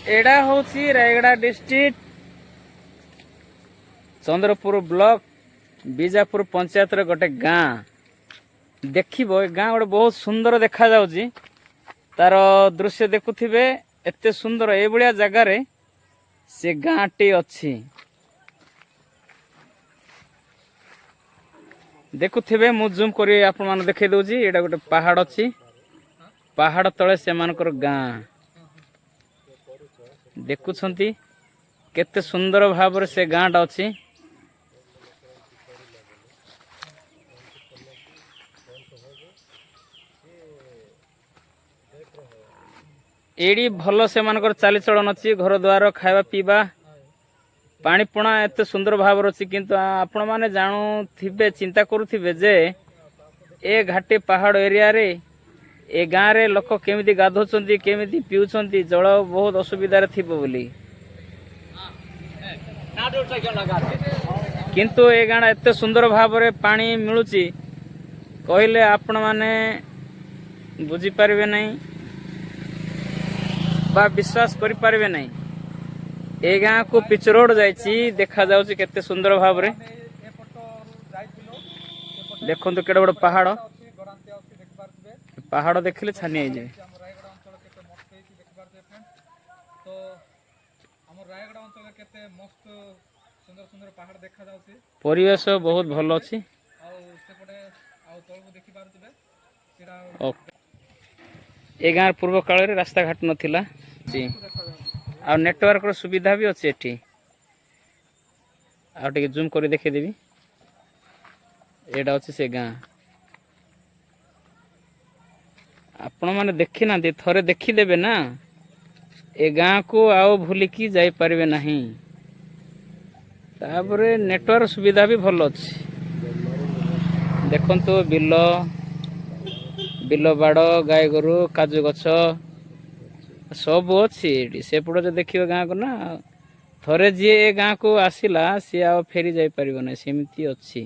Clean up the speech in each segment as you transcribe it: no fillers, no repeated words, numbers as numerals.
एडा होची Rayagada district Chandrapur block Bijapur panchayat गोटे गाँ देखिबो गाँ गोटे बहुत सुंदर देखा जाउची तार दृश्य देखुथिबे एते सुंदर ए भलिया जगह रे से गाँटी अच्छी देखुथिबे मु जूम करी आपण मान देखे दउची एडा गोटे पहाड़ अच्छी पहाड़ तले से मानकर गाँ देखुछंती केते सुंदर भाव से गाँटा अच्छी एडी भल से मानकर चाली चलन अच्छी घर द्वार खावा पीवा पानी पुणा एते सुंदर भाव अच्छी किंतु आपण माने जानु थिबे चिंता करुथिबे जे ए घाटी पहाड़ एरिया रे ए गाँ रे लोक केमिति गाधोचंती केमिति पिउचंती जल बहुत असुविधा रे थिबो बोली किंतु ए गाँ एते सुंदर भाव रे पानी मिलुची कहले आपण माने बुझी पारिबे नहीं बा विश्वास करि पारिबे नहीं ए गाँ को पिच रोड जाइछि देखा जाउछि केते सुंदर भाव रे देखंतु केडे बड़ पहाड़ पहाड़ देखले छानी आइ जाय परिवेश बहुत भल अछि ए गाँ पूर्व काल रे रास्ता घाट नथिला जी आ नेटवर्क सुविधा भी अच्छी एठी आ टे जूम कर देखे देवी एडा अच्छे से गाँ आपण माने देखी ना थरे देखीदेवे ना ए गाँ को आओ भूलिकी जाई पारिबे नहीं तापरे नेटवर्क सुविधा भी भल अच्छी देखंतु बिल बिल बाड़ गाय गोरु काजू गछ सब अच्छी सेपट जो देखिए गाँ को ना थरे जी ए गाँ को आसिला सी आ फेरी जाई परिबो नै सेमिति अच्छी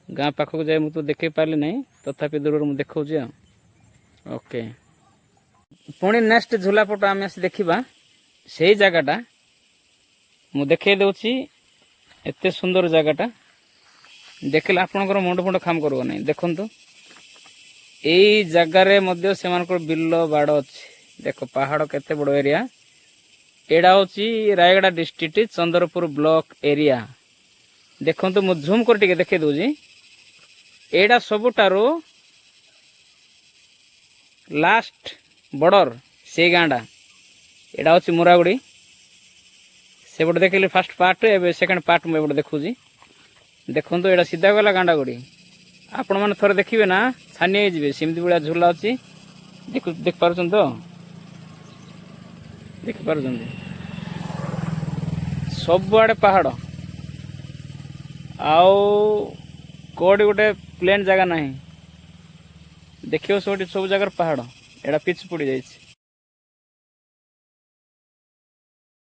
गाँ पाखक जाए मु तो देखे पारली नहीं तथापि दूर मु देखौजी ओके पुणी नेक्स्ट झूलापट आम आसी देखा से जगहटा मु देखे दउची एते सुंदर जगहटा देखले आपनकर मुंड फुंड काम करबो नहीं देखंतु एई जगह रे मध्य सेमानकर बिल बाड़ अच्छी देख पहाड़ केते बड़ एरिया एडा होची Rayagada district Chandrapur block area देखंतु मु जूम कर टिके देखे दउजी एडा सबुटारो लास्ट बॉर्डर से गाँडा एडा होची मुरागुड़ी से बड़ देखले फर्स्ट पार्ट एबे सेकंड पार्ट मु एबड़ देखुजी देखंतु एडा सीधा गला गाँडा गुड़ी आपण माने थोड़े देखिए ना छानी जाइए सेमती भाया झूला अच्छी देख पार्छन तो देख पार सब आड़े पहाड़ आउ कोड़ी गोटे प्लेन जगह ना देखियो सब जगह पहाड़ एडा पिच पड़ जाइए।